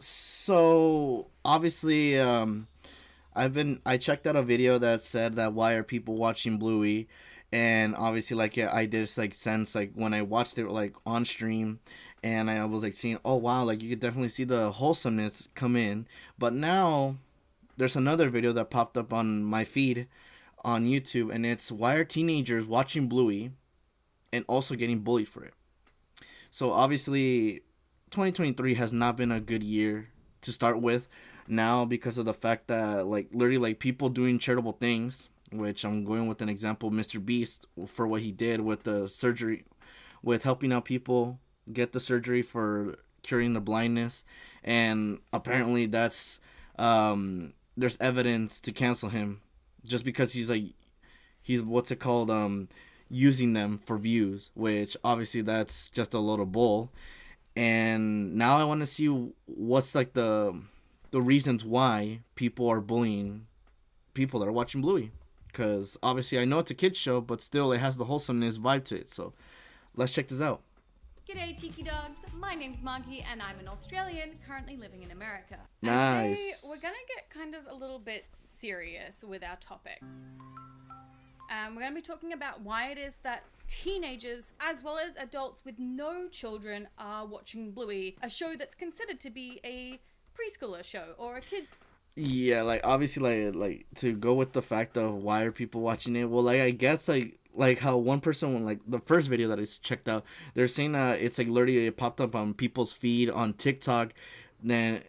So obviously, I checked out a video that said that why are people watching Bluey, and obviously like yeah, I did like sense like when I watched it like on stream, and I was like seeing, oh wow, like you could definitely see the wholesomeness come in. But now there's another video that popped up on my feed on YouTube, and it's why are teenagers watching Bluey and also getting bullied for it. So obviously, 2023 has not been a good year to start with. Now because of the fact that like literally like people doing charitable things, which I'm going with an example, Mr. Beast for what he did with the surgery, with helping out people get the surgery for curing the blindness, and apparently there's evidence to cancel him just because he's what's it called using them for views, which obviously that's just a load of bull. And now I want to see what's like the reasons why people are bullying people that are watching Bluey, because obviously I know it's a kids show, but still it has the wholesomeness vibe to it. So let's check this out. G'day cheeky dogs, my name's Marky and I'm an Australian currently living in America. Nice. And today we're gonna get kind of a little bit serious with our topic. We're going to be talking about why it is that teenagers, as well as adults with no children, are watching Bluey, a show that's considered to be a preschooler show or a kid. Yeah, like obviously like to go with the fact of why are people watching it. Well, like I guess like how one person when like the first video that I checked out, they're saying that it's like literally it popped up on people's feed on TikTok, then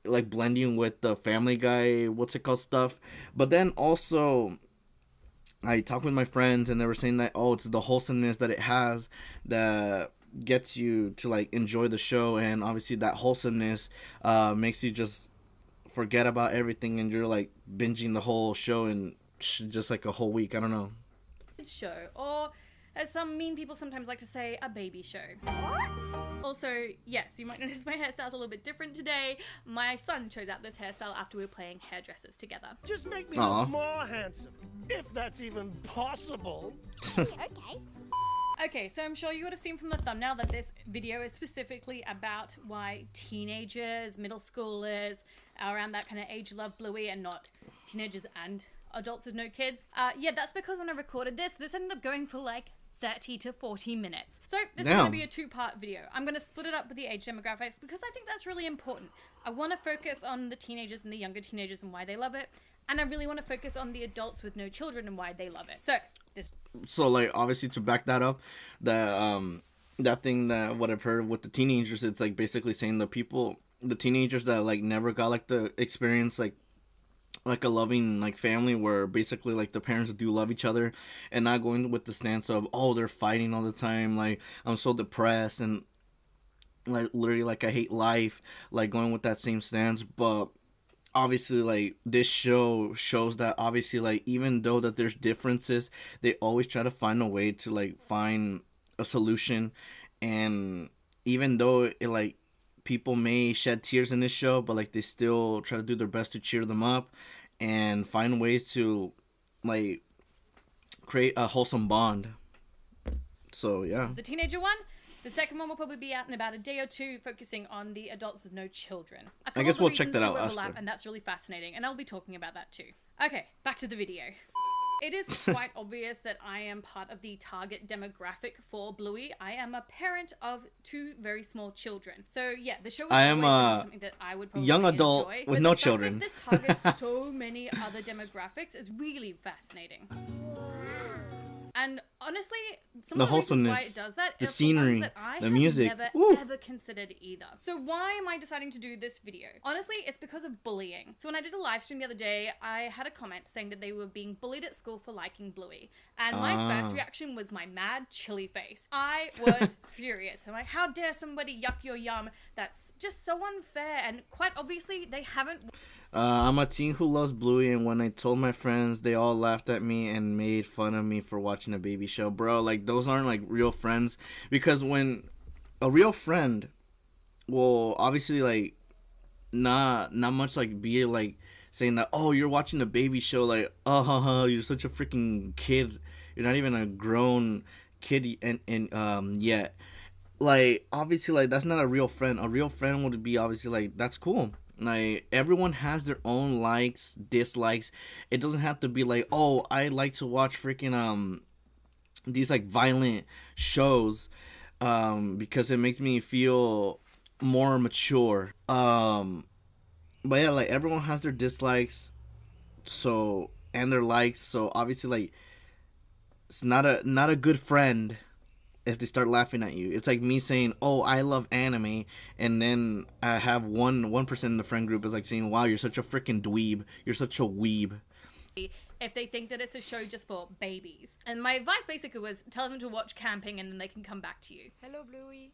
like blending with the Family Guy, what's it called stuff. But then also I talked with my friends and they were saying that, oh, it's the wholesomeness that it has that gets you to like enjoy the show, and obviously that wholesomeness makes you just forget about everything and you're like binging the whole show in just like a whole week. I don't know. Show, or as some mean people sometimes like to say, a baby show. What? Also, yes, you might notice my hairstyle's a little bit different today. My son chose out this hairstyle after we were playing hairdressers together. Just make me look more handsome, if that's even possible. Okay. Okay, so I'm sure you would have seen from the thumbnail that this video is specifically about why teenagers, middle schoolers, around that kind of age love Bluey and not teenagers and adults with no kids. Yeah, that's because when I recorded this ended up going for like 30 to 40 minutes. So this is going to be a two-part video. I'm going to split it up with the age demographics because I think that's really important. I want to focus on the teenagers and the younger teenagers and why they love it. And I really want to focus on the adults with no children and why they love it. So like obviously to back that up, that thing that what I've heard with the teenagers, it's like basically saying the teenagers that like never got like the experience like a loving like family where basically like the parents do love each other, and not going with the stance of, oh, they're fighting all the time, like I'm so depressed and like literally like I hate life, like going with that same stance. But obviously like this show shows that obviously like even though that there's differences, they always try to find a way to like find a solution. And even though it like people may shed tears in this show, but like they still try to do their best to cheer them up and find ways to like create a wholesome bond. So yeah, this is the teenager one. The second one will probably be out in about a day or two, focusing on the adults with no children. I guess we'll check that out after. And that's really fascinating, and I'll be talking about that too. Okay, back to the video. It is quite obvious that I am part of the target demographic for Bluey. I am a parent of two very small children. So yeah, the show is something that I would probably young adult enjoy, with but no the children. Fact that this targets so many other demographics is really fascinating. And honestly, some the of the reasons why wholesomeness, it does that the are for scenery, ones that I the have music, never ever considered either. So why am I deciding to do this video? Honestly, it's because of bullying. So when I did a live stream the other day, I had a comment saying that they were being bullied at school for liking Bluey. And my first reaction was my mad chili face. I was furious. I'm like, how dare somebody yuck your yum? That's just so unfair. And quite obviously, they haven't... I'm a teen who loves Bluey, and when I told my friends, they all laughed at me and made fun of me for watching a baby show. Bro, like, those aren't, like, real friends. Because when a real friend will obviously, like, not much, like, be, like, saying that, oh, you're watching a baby show, like, you're such a freaking kid. You're not even a grown kid yet. like obviously like that's not a real friend. A real friend would be obviously like that's cool. Like everyone has their own likes, dislikes. It doesn't have to be like, oh, I like to watch freaking these like violent shows because it makes me feel more mature. But yeah, like everyone has their dislikes, so and their likes. So obviously like it's not a good friend if they start laughing at you. It's like me saying, "Oh, I love anime," and then I have 1% in the friend group is like saying, "Wow, you're such a freaking dweeb. You're such a weeb." If they think that it's a show just for babies. And my advice basically was tell them to watch Camping and then they can come back to you. Hello, Bluey.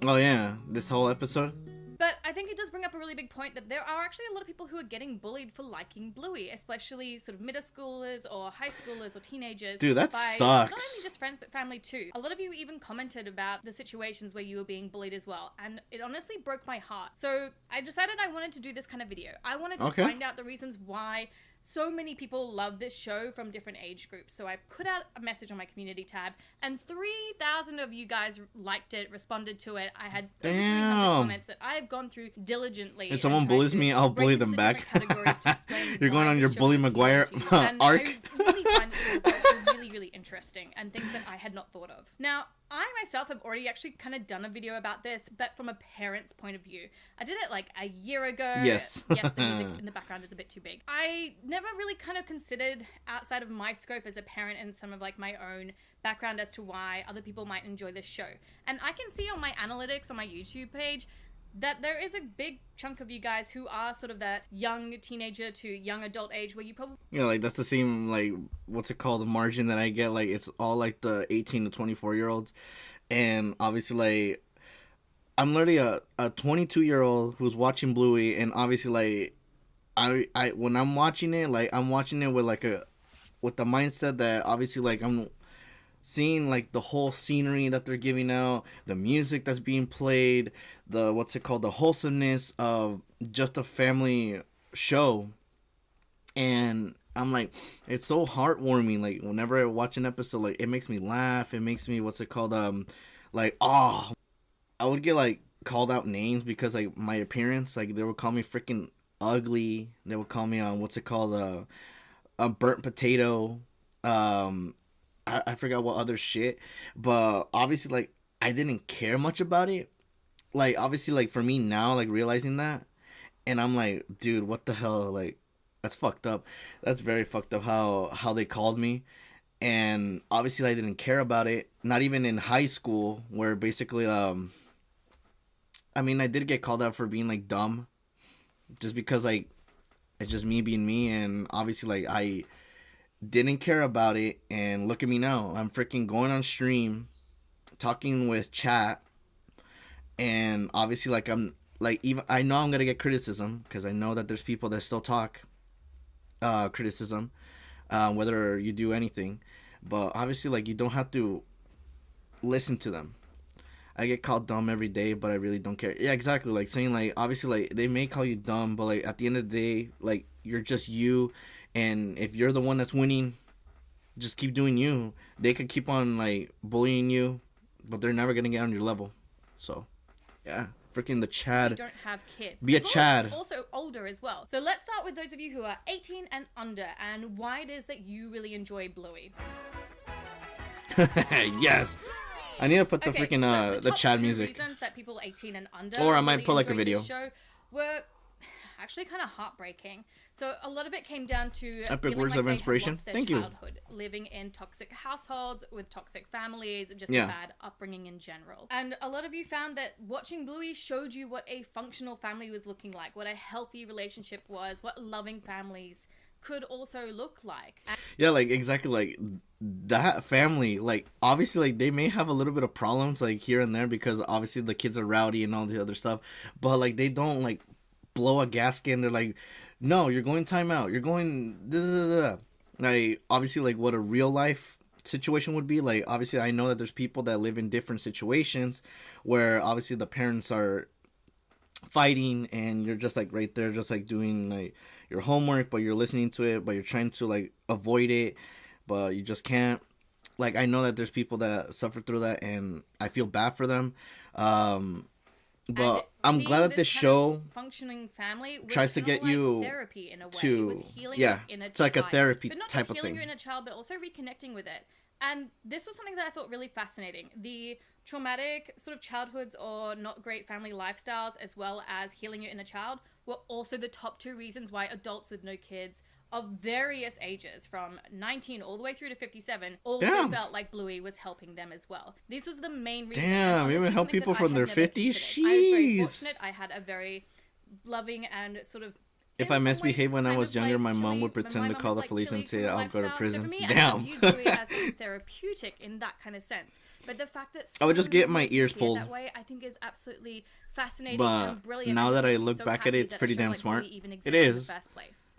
Oh yeah, this whole episode. But I think it does bring up a really big point that there are actually a lot of people who are getting bullied for liking Bluey, especially sort of middle schoolers or high schoolers or teenagers. Dude, that by sucks. Not only just friends, but family too. A lot of you even commented about the situations where you were being bullied as well, and it honestly broke my heart. So I decided I wanted to do this kind of video. I wanted to find out the reasons why so many people love this show from different age groups. So I put out a message on my community tab, and 3,000 of you guys liked it, responded to it. I had 300 comments that I've gone through diligently. If someone bullies me, I'll bully them back. You're going on your Bully Maguire arc. I really find the results really, really interesting and things that I had not thought of. Now, I myself have already actually kind of done a video about this, but from a parent's point of view. I did it like a year ago. Yes. Yes, the music in the background is a bit too big. I never really kind of considered outside of my scope as a parent and some of like my own background as to why other people might enjoy this show. And I can see on my analytics on my YouTube page that there is a big chunk of you guys who are sort of that young teenager to young adult age where you probably... Yeah, like that's the same, like, what's it called, the margin that I get. Like, it's all like the 18 to 24-year-olds. And obviously, like, I'm literally a 22-year-old who's watching Bluey. And obviously, like, I when I'm watching it, like, I'm watching it with, like, with the mindset that obviously, like, I'm seeing like the whole scenery that they're giving out, the music that's being played, the the wholesomeness of just a family show. And I'm like, it's so heartwarming. Like whenever I watch an episode, like it makes me laugh. It makes me like, oh, I would get like called out names because like my appearance, like they would call me freaking ugly. They would call me a burnt potato. I forgot what other shit, but obviously, like, I didn't care much about it. Like, obviously, like, for me now, like, realizing that, and I'm like, dude, what the hell? Like, that's fucked up. That's very fucked up how they called me. And obviously, I didn't care about it. Not even in high school, where basically, I mean, I did get called out for being, like, dumb. Just because, like, it's just me being me, and obviously, like, I didn't care about it, and look at me now. I'm freaking going on stream, talking with chat, and obviously, like, I'm, like, even, I know I'm gonna get criticism, because I know that there's people that still talk, criticism, whether you do anything, but obviously, like, you don't have to listen to them. I get called dumb every day, but I really don't care. Yeah, exactly, like, saying, like, obviously, like, they may call you dumb, but, like, at the end of the day, like, you're just you. And if you're the one that's winning, just keep doing you. They could keep on, like, bullying you, but they're never going to get on your level. So, yeah. Freaking the Chad. You don't have kids. Be a Chad. Also older as well. So let's start with those of you who are 18 and under and why it is that you really enjoy Bluey. Yes. I need to put the freaking, the Chad music. Reasons that people 18 and under or I might really put, like, a enjoyed video. This show were actually kind of heartbreaking. So a lot of it came down to epic words like of inspiration. Thank you. Living in toxic households with toxic families, just a bad upbringing in general. And a lot of you found that watching Bluey showed you what a functional family was looking like, what a healthy relationship was, what loving families could also look like. Yeah, like exactly, like that family, like obviously, like they may have a little bit of problems like here and there because obviously the kids are rowdy and all the other stuff, but like they don't like blow a gasket and they're like, no, you're going timeout, you're going da, da, da, da. Like obviously, like what a real life situation would be. Like obviously I know that there's people that live in different situations where obviously the parents are fighting and you're just like right there just like doing like your homework, but you're listening to it, but you're trying to like avoid it, but you just can't. like I know that there's people that suffer through that, and I feel bad for them. But I'm glad that this show functioning family tries to get you therapy in a way. to, It was healing in a it's like a child. therapy but not type just of healing thing. you in a child, but also reconnecting with it. And this was something that I thought really fascinating. The traumatic sort of childhoods or not great family lifestyles, as well as healing your inner child, were also the top 2 reasons why adults with no kids of various ages, from 19 all the way through to 57, also felt like Bluey was helping them as well. This was the main reason. Damn, we would help people from their 50s? I was very fortunate. I had a very loving and sort of... If I misbehaved when I was younger, my mom would pretend to call the police and say I'll go to prison. So for me, Damn. I view Bluey as therapeutic in that kind of sense. But the fact that I would just get my ears pulled. That way, I think is absolutely fascinating But and brilliant. now that I look so back at it, it's pretty damn like smart. It is. In the first place.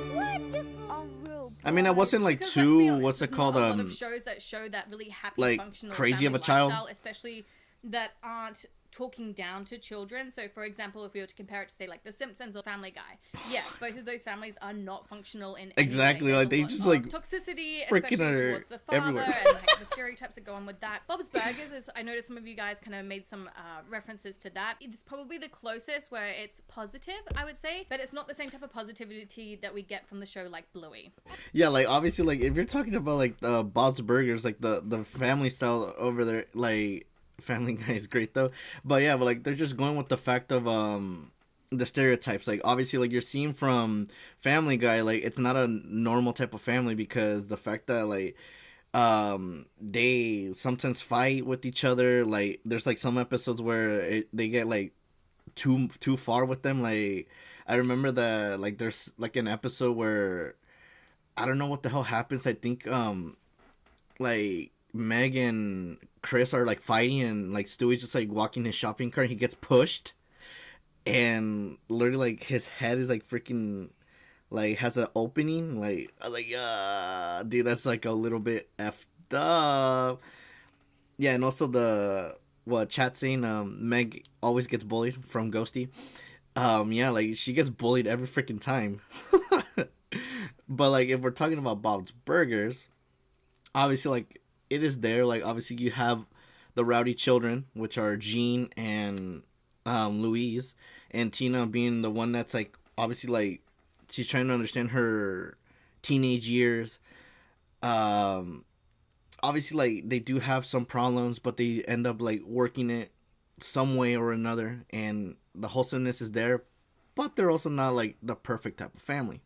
I mean, I wasn't like Because too, let's be honest, what's it there's called, not a lot of shows that show that really happy, like functional crazy of family a child, lifestyle, especially that aren't talking down to children. So for example, if we were to compare it to say like The Simpsons or Family Guy, yeah, both of those families are not functional in any exactly way. like they just like toxicity, freaking especially towards the father everywhere. and like the stereotypes that go on with that. Bob's Burgers is, I noticed some of you guys kind of made some references to that. It's probably the closest where it's positive, I would say, but it's not the same type of positivity that we get from the show like Bluey. Yeah, like obviously, like if you're talking about like Bob's Burgers, like the family style over there, like Family Guy is great though, but yeah, but like they're just going with the fact of the stereotypes. Like obviously, like you're seeing from Family Guy, like it's not a normal type of family because the fact that like they sometimes fight with each other. Like there's like some episodes where they get like too far with them. Like I remember that like there's like an episode where I don't know what the hell happens. I think like Meg and Chris are like fighting, and like Stewie's just like walking his shopping cart, and he gets pushed, and literally like his head is like freaking like has an opening. Like dude, that's like a little bit effed up. Yeah, and also the what chat saying Meg always gets bullied from Ghosty. Yeah, like she gets bullied every freaking time. But like if we're talking about Bob's Burgers, obviously like it is there. Like obviously you have the rowdy children, which are Jean and Louise, and Tina being the one that's like obviously like she's trying to understand her teenage years. Obviously like they do have some problems, but they end up like working it some way or another, and the wholesomeness is there, but they're also not like the perfect type of family.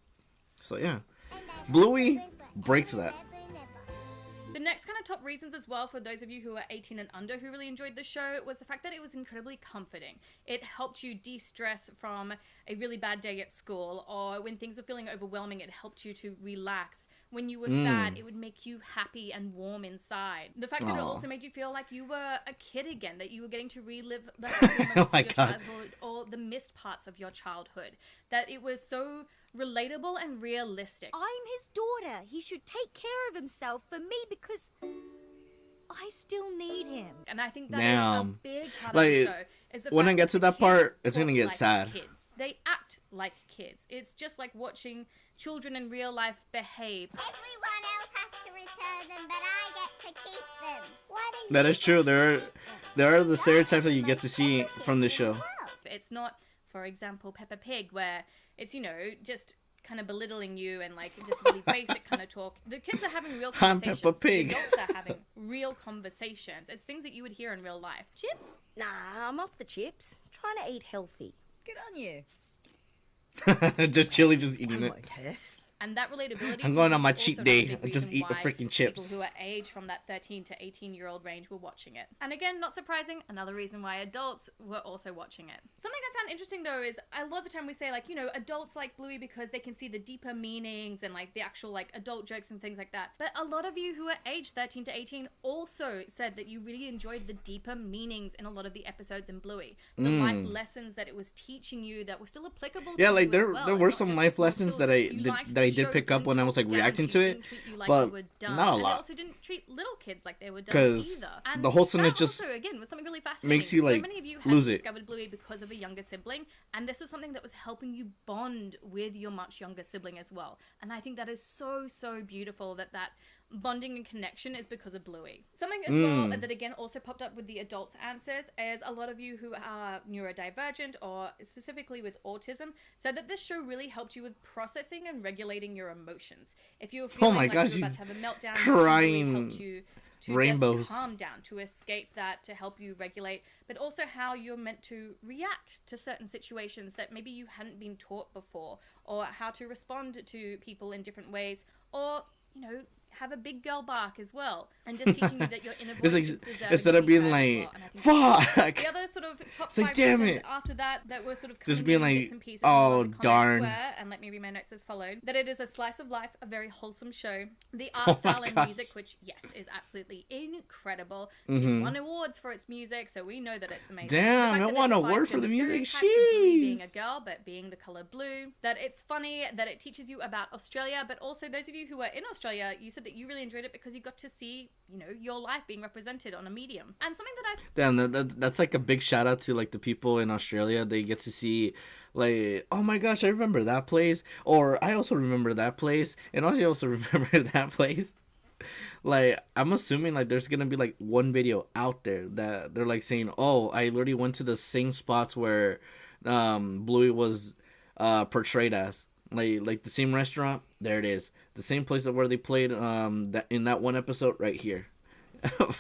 So yeah, Bluey breaks that. The next kind of top reasons as well for those of you who are 18 and under who really enjoyed the show was the fact that it was incredibly comforting. It helped you de-stress from a really bad day at school, or when things were feeling overwhelming, it helped you to relax. When you were sad, it would make you happy and warm inside. The fact that it also made you feel like you were a kid again, that you were getting to relive the happy moments of your childhood or the missed parts of your childhood. That it was so relatable and realistic. I'm his daughter. He should take care of himself for me because I still need him. And I think that is a big part like, of the show. Is the when fact I get to that kids part, it's gonna talk get like sad. Kids. They act like kids. It's just like watching children in real life behave. Everyone else has to return them, but I get to keep them. Why do you That is true. There are the stereotypes that you get to see from the show. It's not, for example, Peppa Pig, where it's, you know, just kind of belittling you and like just really basic kind of talk. The kids are having real conversations. I'm Peppa Pig. The adults are having real conversations. It's things that you would hear in real life. Chips? Nah, I'm off the chips. Trying to eat healthy. Good on you. Just chilly, just eating That it. won't hurt. And that relatability. I'm going on my is also cheat a day. big I just reason eat the why freaking chips. People who are aged from that 13 to 18-year-old range were watching it. And again, not surprising, another reason why adults were also watching it. Something I found interesting though is a lot of the time we say like, you know, adults like Bluey because they can see the deeper meanings and like the actual like adult jokes and things like that. But a lot of you who are aged 13 to 18 also said that you really enjoyed the deeper meanings in a lot of the episodes in Bluey. The life lessons that it was teaching you that were still applicable to Yeah, like you as there well, there and were not some just life small lessons children. that I You did pick up when I was like reacting to it, but not a And they lot. also didn't treat little kids like they were done 'Cause either. And the wholesomeness that just also, again, was something really fascinating. makes you, so like, many of you had lose it. discovered Bluey because of a younger sibling, and this is something that was helping you bond with your much younger sibling as well. And I think that is so, so beautiful that bonding and connection is because of Bluey. Something as well that again also popped up with the adults' answers is a lot of you who are neurodivergent or specifically with autism said that this show really helped you with processing and regulating your emotions. If you were feeling like you were about to have a meltdown, it really helped you to rainbows. just calm down, to escape that, to help you regulate, but also how you're meant to react to certain situations that maybe you hadn't been taught before, or how to respond to people in different ways, or, you know, have a big girl bark as well, and just teaching you that your inner voice Like, is deserving instead of being like, fuck. fuck. The other sort of top It's like, 5 damn reasons it. after that were sort of Just coming being in like, bits and pieces. oh, And the comments darn. were, and let me read my notes as followed, that it is a slice of life, a very wholesome show. The Oh art my style and gosh. music, which yes is absolutely incredible. Mhm. It won awards for its music, so we know that it's amazing. Damn, The fact it that won an defies award for the gender music. stereotypes of Bluey being a Jeez. girl, but being the color blue. That it's funny, that it teaches you about Australia, but also those of you who are in Australia, you said that you really enjoyed it because you got to see, you know, your life being represented on a medium. And something that I Damn, that's like a big shout out to like the people in Australia. They get to see like, oh my gosh, I remember that place, or I also remember that place, and I also remember that place. Like, I'm assuming like there's gonna be like one video out there that they're like saying, oh, I literally went to the same spots where Bluey was portrayed as. Like the same restaurant, there it is. The same place where they played that in that one episode right here.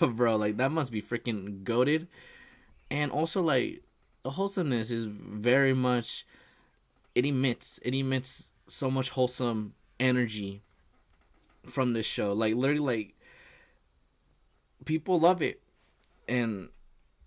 Bro, like that must be freaking goated. And also like the wholesomeness is very much, it emits so much wholesome energy from this show. Like literally, like people love it, and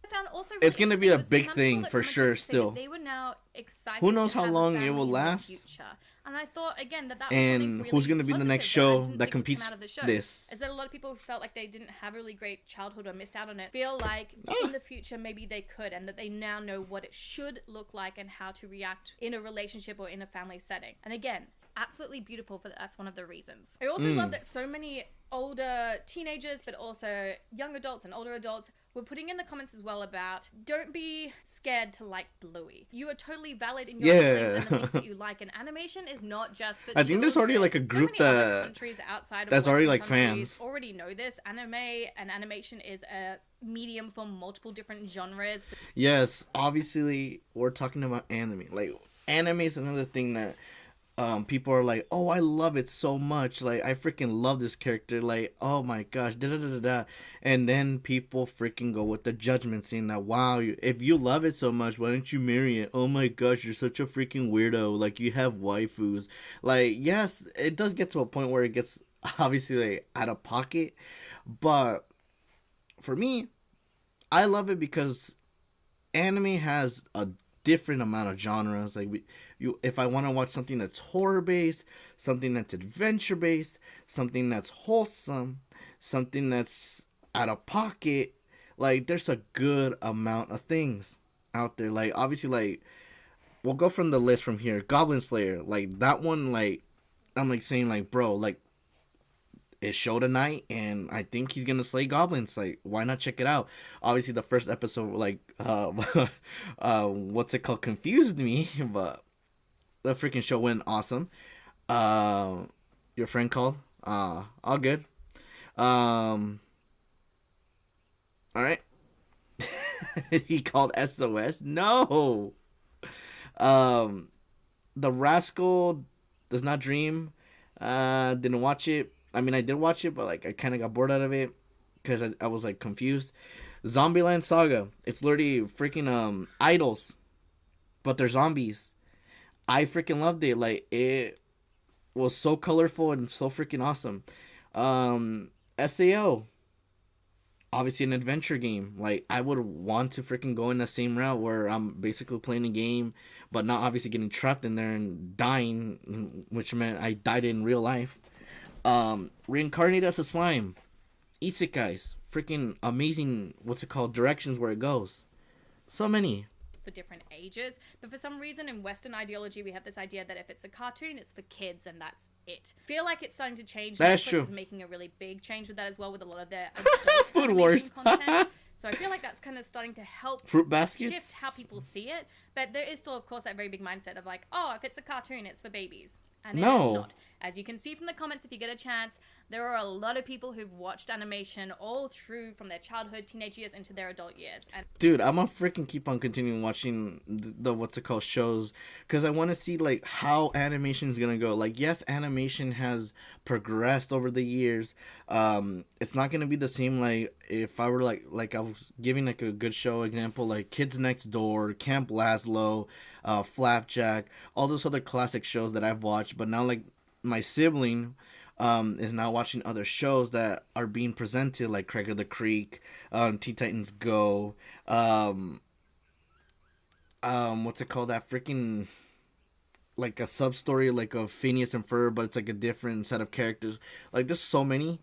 found also it's gonna be a interesting was the big amount of thing people that for commented sure to say that still. they were now excited. Who knows to how have a long it family will in the last? future. And I thought again that was And something really who's gonna be the positive next that I show didn't that think would come competes out of the show. this? Is that a lot of people who felt like they didn't have a really great childhood or missed out on it feel like in the future maybe they could, and that they now know what it should look like and how to react in a relationship or in a family setting. And again, absolutely beautiful. That's one of the reasons. I also love that so many older teenagers, but also young adults and older adults, were putting in the comments as well about don't be scared to like Bluey. You are totally valid in your feelings and the things that you like. And animation is not just for I think there's already like a group so many other that countries outside of that's already Western like countries fans. already know this. Anime and animation is a medium for multiple different genres. Yes, obviously we're talking about anime. Like anime is another thing that people are like, oh, I love it so much. Like I freaking love this character. Like, oh my gosh, da da da da da. And then people freaking go with the judgment, saying that, wow, if you love it so much, why don't you marry it? Oh my gosh, you're such a freaking weirdo. Like you have waifus. Like yes, it does get to a point where it gets obviously like out of pocket, but for me, I love it because anime has a different amount of genres. Like if I want to watch something that's horror based, something that's adventure based, something that's wholesome, something that's out of pocket, like there's a good amount of things out there. Like obviously, like we'll go from the list from here. Goblin Slayer, like that one, like I'm like saying like, bro, like it's show tonight and I think he's gonna slay goblins. Like why not check it out? Obviously the first episode like what's it called, confused me, but the freaking show went awesome. Your friend called, all good. All right. He called SOS. No. The Rascal Does Not Dream, didn't watch it. I mean, I did watch it, but like I kind of got bored out of it because I was like confused. Zombieland Saga. It's literally freaking idols, but they're zombies. I freaking loved it. Like it was so colorful and so freaking awesome. SAO. Obviously an adventure game. Like I would want to freaking go in the same route where I'm basically playing a game, but not obviously getting trapped in there and dying, which meant I died in real life. Reincarnated as a slime. Isekais. Freaking amazing, what's it called, directions where it goes. So many. For different ages, but for some reason in Western ideology we have this idea that if it's a cartoon it's for kids and that's it. Feel like it's starting to change. That is Netflix true. is making a really big change with that as well, with a lot of their adult Food animation Wars. content. So I feel like that's kind of starting to help Fruit baskets. shift how people see it, but there is still of course that very big mindset of like, oh, if it's a cartoon it's for babies, and it No. is not. As you can see from the comments, if you get a chance, there are a lot of people who've watched animation all through from their childhood, teenage years into their adult years. And Dude, I'm gonna freaking keep on continuing watching the what's it called shows, because I want to see like how animation is gonna go. Like, yes, animation has progressed over the years. It's not gonna be the same. Like, if I were like I was giving like a good show example, like Kids Next Door, Camp Lazlo, Flapjack, all those other classic shows that I've watched. But now, like, my sibling is now watching other shows that are being presented, like Craig of the Creek, Teen Titans Go, what's it called, that freaking, like a sub story like of Phineas and Ferb, but it's like a different set of characters. Like, there's so many,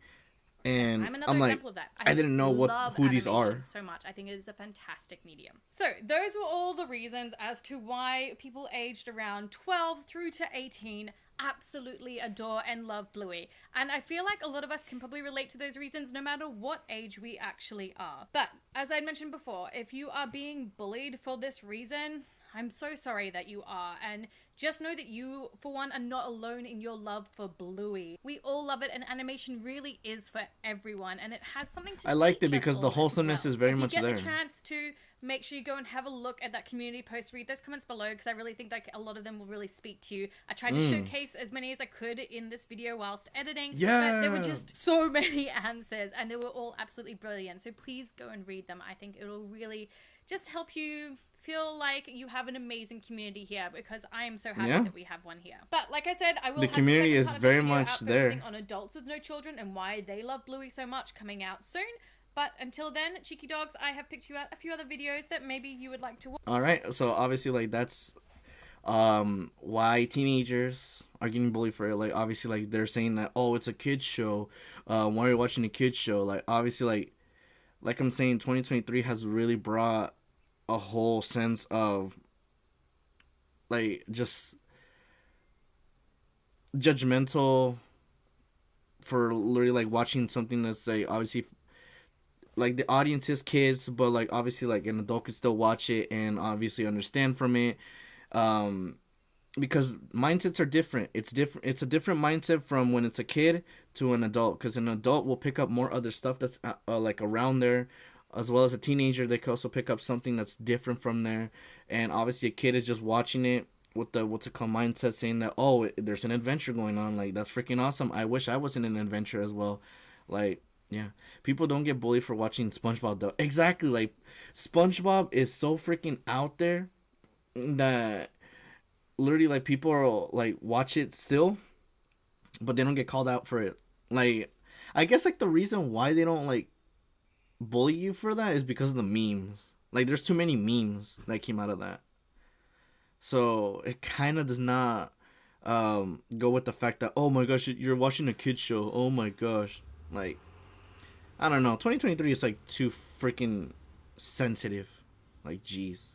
and I'm another I'm like, example of that. I didn't know who these are. So much. I think it is a fantastic medium. So those were all the reasons as to why people aged around 12 through to 18 absolutely adore and love Bluey. And I feel like a lot of us can probably relate to those reasons no matter what age we actually are. But as I mentioned before, if you are being bullied for this reason, I'm so sorry that you are, and just know that you, for one, are not alone in your love for Bluey. We all love it, and animation really is for everyone, and it has something to I liked it teach us because all the as wholesomeness well. is very if much you get there. the chance to, make sure you go and have a look at that community post, read those comments below, because I really think like a lot of them will really speak to you. I tried to showcase as many as I could in this video whilst editing, but there were just so many answers, and they were all absolutely brilliant. So please go and read them. I think it'll really just help you feel like you have an amazing community here, because I am so happy that we have one here. But like I said, I will The have community the is second part of very this video much out there. focusing on adults with no children and why they love Bluey so much, coming out soon. But until then, cheeky dogs, I have picked you out a few other videos that maybe you would like to watch. All right, so obviously, like, that's why teenagers are getting bullied for it. Like, obviously, like, they're saying that, oh, it's a kids show, why are you watching a kids show? Like, obviously, like I'm saying, 2023 has really brought a whole sense of, like, just judgmental for literally, like, watching something that's, like, obviously, like, the audience is kids, but, like, obviously, like, an adult could still watch it and obviously understand from it, because mindsets are different. It's a different mindset from when it's a kid to an adult, because an adult will pick up more other stuff that's like around there, as well as a teenager. They can also pick up something that's different from there, and obviously a kid is just watching it with the what's it called mindset, saying that, oh, there's an adventure going on, like, that's freaking awesome, I wish I was in an adventure as well. Like, yeah, people don't get bullied for watching SpongeBob though. Exactly, like, SpongeBob is so freaking out there that literally, like, people are like watch it still, but they don't get called out for it. Like, I guess, like, the reason why they don't, like, bully you for that is because of the memes. Like, there's too many memes that came out of that, so it kind of does not go with the fact that, oh my gosh, you're watching a kid show, oh my gosh. Like, I don't know, 2023 is like too freaking sensitive. Like, jeez.